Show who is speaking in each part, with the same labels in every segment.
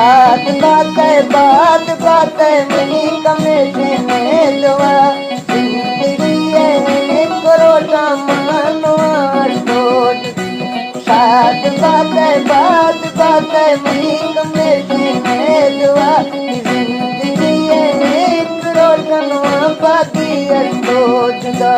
Speaker 1: बात बात money committee में दुआ जिंदगी है करोड़ा मानो अटोट साथ बात बात मनी कमेटी में दुआ जिंदगी है करोड़ा बाकी अटोट दा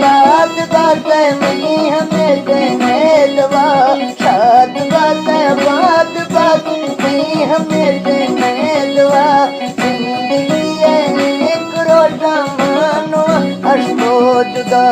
Speaker 1: बात बात मई हमें देने दवा साथ बात बात मई हमें देने दवा जिंदगी एक रोजा मानो अष्टो जुदा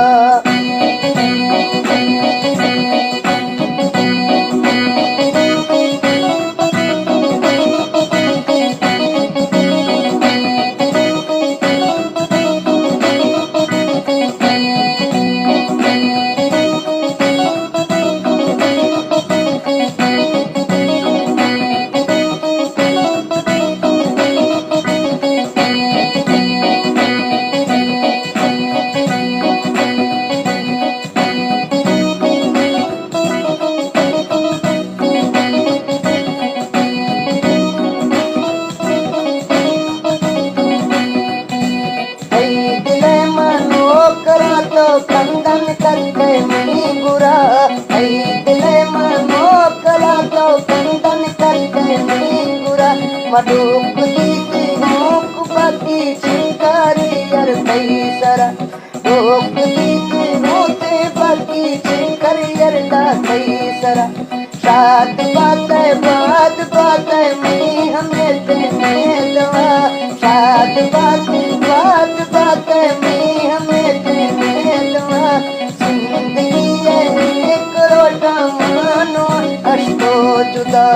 Speaker 1: कंदन करके मनी बुरा दिल मनो कला तो कंदन करके मनी बुरा मधुक दी होक बाकी चिंकारी यार कई सरा होक दी होते बाकी चिंकारी यार दा कई सरा साथ बात मनी हमें देने दवा साथ बात मनी हमें देने जिंदगी एक रोटा मानो अष्टो जुदा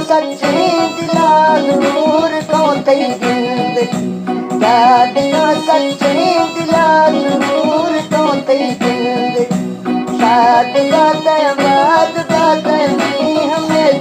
Speaker 1: सच्ची दिला जरूर को तई जिंद याद ना सच्ची दिला जरूर को तई जिंद साथ बात में हमें